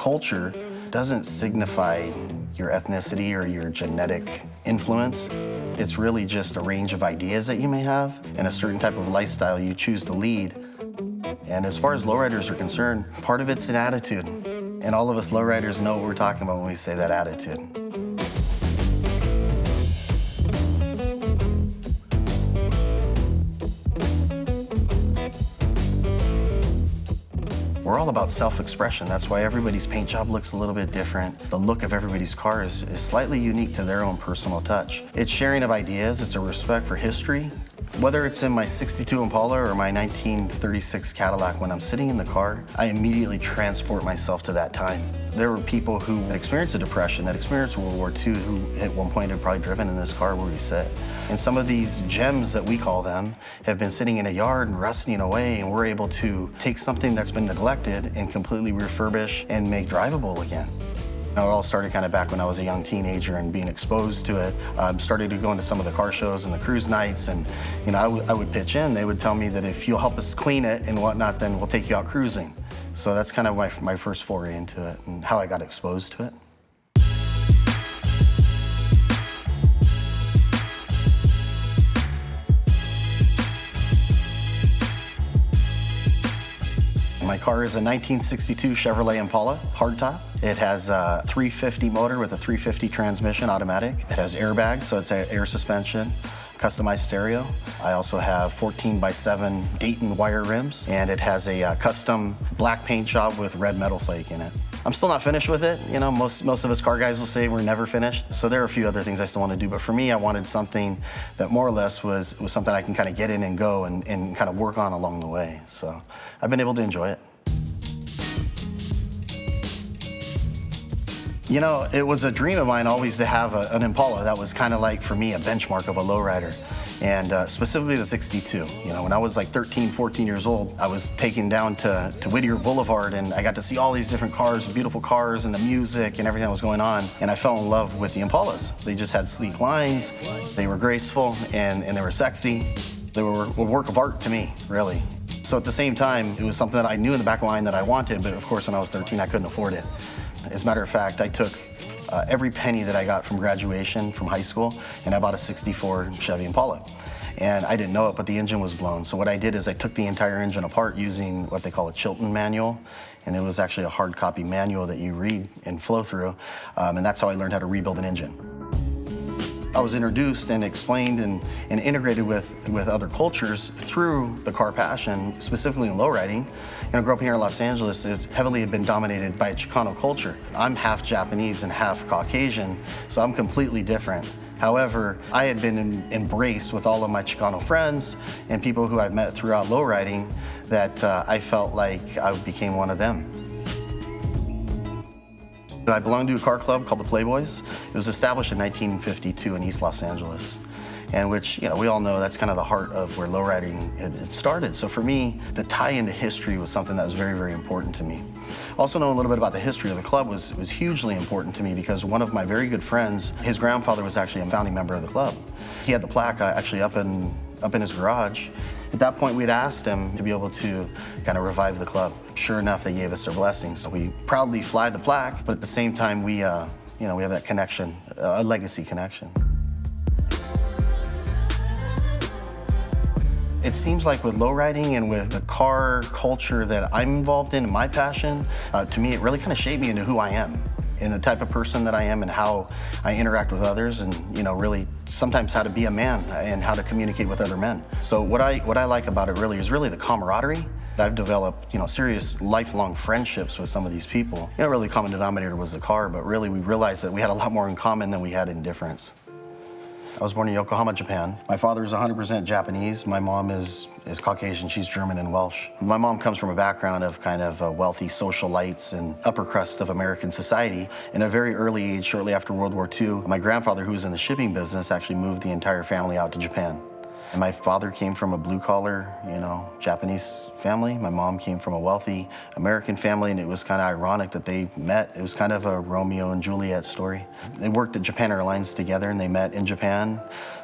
culture doesn't signify your ethnicity or your genetic influence. It's really just a range of ideas that you may have and a certain type of lifestyle you choose to lead. And as far as lowriders are concerned, part of it's an attitude. And all of us lowriders know what we're talking about when we say that attitude. We're all about self-expression. That's why everybody's paint job looks a little bit different. The look of everybody's car is slightly unique to their own personal touch. It's sharing of ideas, it's a respect for history. Whether it's in my '62 Impala or my 1936 Cadillac, when I'm sitting in the car, I immediately transport myself to that time. There were people who experienced the Depression, that experienced World War II, who at one point had probably driven in this car where we sit. And some of these gems that we call them have been sitting in a yard and rusting away, and we're able to take something that's been neglected and completely refurbish and make drivable again. It all started kind of back when I was a young teenager and being exposed to it. Started to go into some of the car shows and the cruise nights, and I would pitch in. They would tell me that if you'll help us clean it and whatnot, then we'll take you out cruising. So that's kind of my first foray into it and how I got exposed to it. My car is a 1962 Chevrolet Impala hardtop. It has a 350 motor with a 350 transmission, automatic. It has airbags, so it's air suspension, customized stereo. I also have 14x7 Dayton wire rims, and it has a custom black paint job with red metal flake in it. I'm still not finished with it. Most of us car guys will say we're never finished. So there are a few other things I still want to do, but for me, I wanted something that more or less was something I can kind of get in and go and kind of work on along the way. So I've been able to enjoy it. It was a dream of mine always to have an Impala. That was kind of like, for me, a benchmark of a lowrider. And specifically the 62. When I was like 13, 14 years old, I was taken down to Whittier Boulevard, and I got to see all these different cars, beautiful cars, and the music and everything that was going on. And I fell in love with the Impalas. They just had sleek lines, they were graceful, and they were sexy. They were a work of art to me, really. So at the same time, it was something that I knew in the back of my mind that I wanted, but of course when I was 13, I couldn't afford it. As a matter of fact, I took every penny that I got from graduation from high school, and I bought a '64 Chevy Impala. And I didn't know it, but the engine was blown. So what I did is I took the entire engine apart using what they call a Chilton manual, and it was actually a hard copy manual that you read and flow through, and that's how I learned how to rebuild an engine. I was introduced and explained and integrated with other cultures through the car passion, specifically in lowriding. I grew up here in Los Angeles. It's heavily been dominated by Chicano culture. I'm half Japanese and half Caucasian, so I'm completely different. However, I had been embraced with all of my Chicano friends and people who I've met throughout lowriding that I felt like I became one of them. I belonged to a car club called the Playboys. It was established in 1952 in East Los Angeles, and which, we all know that's kind of the heart of where lowriding it started. So for me, the tie into history was something that was very, very important to me. Also knowing a little bit about the history of the club was hugely important to me because one of my very good friends, his grandfather was actually a founding member of the club. He had the plaque actually up in his garage. At that point, we'd asked him to be able to kind of revive the club. Sure enough, they gave us their blessing. So we proudly fly the plaque, but at the same time, we have that connection, a legacy connection. It seems like with lowriding and with the car culture that I'm involved in, my passion, to me, it really kind of shaped me into who I am and the type of person that I am and how I interact with others and, really sometimes how to be a man and how to communicate with other men. So what I like about it really is the camaraderie. I've developed, serious lifelong friendships with some of these people. Really the common denominator was the car, but really we realized that we had a lot more in common than we had in difference. I was born in Yokohama, Japan. My father is 100% Japanese. My mom is Caucasian. She's German and Welsh. My mom comes from a background of kind of wealthy socialites and upper crust of American society. In a very early age, shortly after World War II, my grandfather, who was in the shipping business, actually moved the entire family out to Japan. And my father came from a blue-collar, Japanese family. My mom came from a wealthy American family, and it was kind of ironic that they met. It was kind of a Romeo and Juliet story. They worked at Japan Airlines together, and they met in Japan.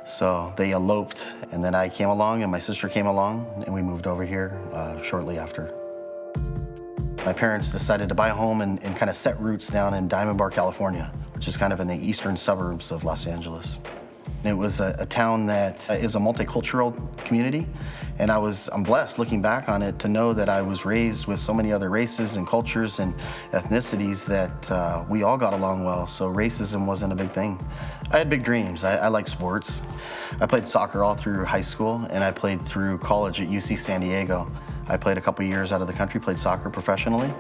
So they eloped, and then I came along, and my sister came along, and we moved over here shortly after. My parents decided to buy a home and kind of set roots down in Diamond Bar, California, which is kind of in the eastern suburbs of Los Angeles. It was a town that is a multicultural community, and I'm blessed looking back on it to know that I was raised with so many other races and cultures and ethnicities that we all got along well, so racism wasn't a big thing. I had big dreams. I like sports. I played soccer all through high school, and I played through college at UC San Diego. I played a couple years out of the country, played soccer professionally.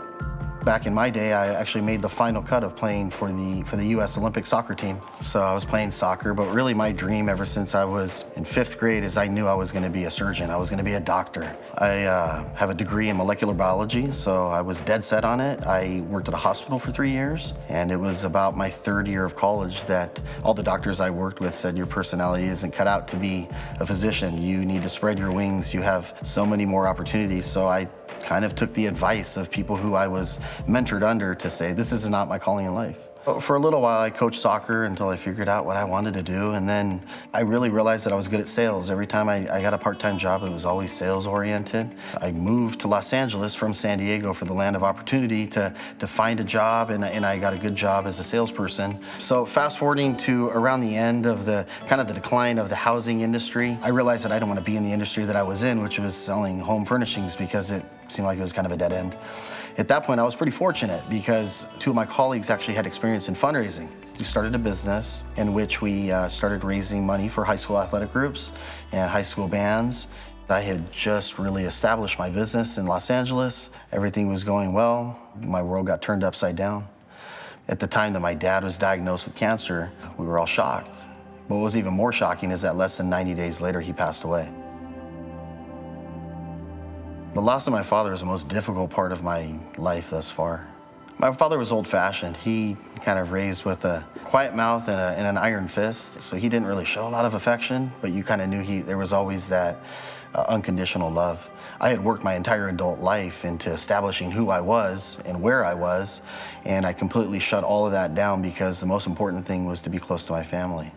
Back in my day, I actually made the final cut of playing for the U.S. Olympic soccer team. So I was playing soccer, but really my dream ever since I was in 5th grade is I knew I was going to be a surgeon. I was going to be a doctor. I have a degree in molecular biology, so I was dead set on it. I worked at a hospital for 3 years, and it was about my 3rd year of college that all the doctors I worked with said, your personality isn't cut out to be a physician. You need to spread your wings. You have so many more opportunities. So I kind of took the advice of people who I was mentored under to say, this is not my calling in life. For a little while, I coached soccer until I figured out what I wanted to do, and then I really realized that I was good at sales. Every time I got a part-time job, it was always sales-oriented. I moved to Los Angeles from San Diego for the land of opportunity to find a job, and I got a good job as a salesperson. So fast-forwarding to around the end of the decline of the housing industry, I realized that I didn't want to be in the industry that I was in, which was selling home furnishings, because it seemed like it was kind of a dead end. At that point, I was pretty fortunate because 2 of my colleagues actually had experience in fundraising. We started a business in which we started raising money for high school athletic groups and high school bands. I had just really established my business in Los Angeles. Everything was going well. My world got turned upside down. At the time that my dad was diagnosed with cancer, we were all shocked. What was even more shocking is that less than 90 days later, he passed away. The loss of my father was the most difficult part of my life thus far. My father was old-fashioned. He kind of raised with a quiet mouth and an iron fist, so he didn't really show a lot of affection, but you kind of knew there was always that unconditional love. I had worked my entire adult life into establishing who I was and where I was, and I completely shut all of that down because the most important thing was to be close to my family.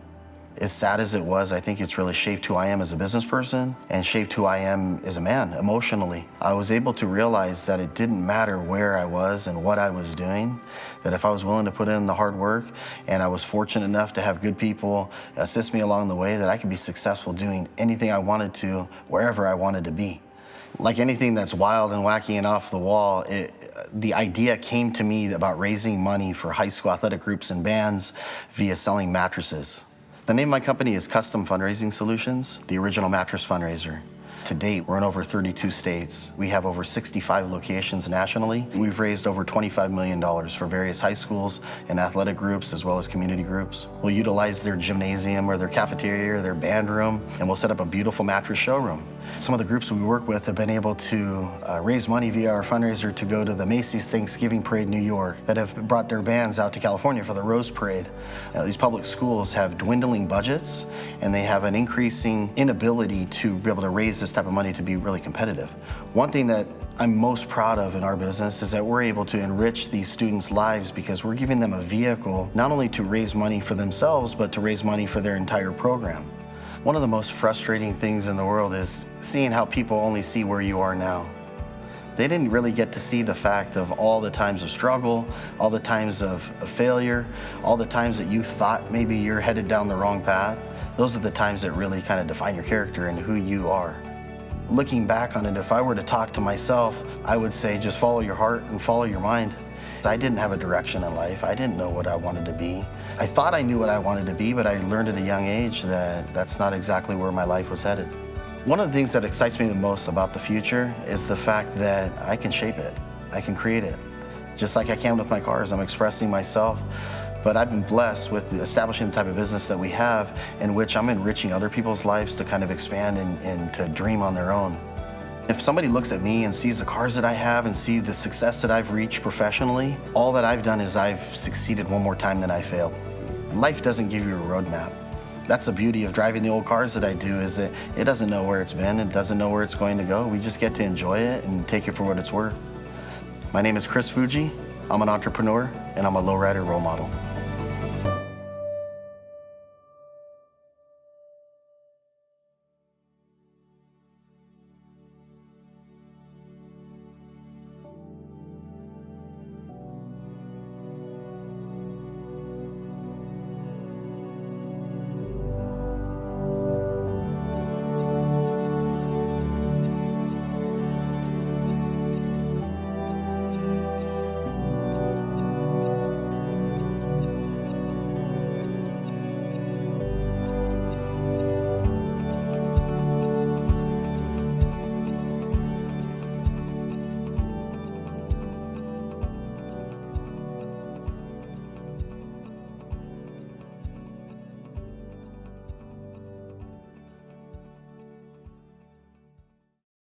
As sad as it was, I think it's really shaped who I am as a business person and shaped who I am as a man emotionally. I was able to realize that it didn't matter where I was and what I was doing, that if I was willing to put in the hard work and I was fortunate enough to have good people assist me along the way, that I could be successful doing anything I wanted to, wherever I wanted to be. Like anything that's wild and wacky and off the wall, the idea came to me about raising money for high school athletic groups and bands via selling mattresses. The name of my company is Custom Fundraising Solutions, the original mattress fundraiser. To date, we're in over 32 states. We have over 65 locations nationally. We've raised over $25 million for various high schools and athletic groups, as well as community groups. We'll utilize their gymnasium or their cafeteria or their band room, and we'll set up a beautiful mattress showroom. Some of the groups we work with have been able to raise money via our fundraiser to go to the Macy's Thanksgiving Parade in New York, that have brought their bands out to California for the Rose Parade. These public schools have dwindling budgets, and they have an increasing inability to be able to raise this type of money to be really competitive. One thing that I'm most proud of in our business is that we're able to enrich these students' lives because we're giving them a vehicle not only to raise money for themselves, but to raise money for their entire program. One of the most frustrating things in the world is seeing how people only see where you are now. They didn't really get to see the fact of all the times of struggle, all the times of failure, all the times that you thought maybe you're headed down the wrong path. Those are the times that really kind of define your character and who you are. Looking back on it, if I were to talk to myself, I would say just follow your heart and follow your mind. I didn't have a direction in life. I didn't know what I wanted to be. I thought I knew what I wanted to be, but I learned at a young age that that's not exactly where my life was headed. One of the things that excites me the most about the future is the fact that I can shape it. I can create it. Just like I can with my cars, I'm expressing myself. But I've been blessed with establishing the type of business that we have in which I'm enriching other people's lives to kind of expand and to dream on their own. If somebody looks at me and sees the cars that I have and see the success that I've reached professionally, all that I've done is I've succeeded one more time than I failed. Life doesn't give you a roadmap. That's the beauty of driving the old cars that I do, is that it doesn't know where it's been, it doesn't know where it's going to go. We just get to enjoy it and take it for what it's worth. My name is Chris Fujii. I'm an entrepreneur and I'm a lowrider role model.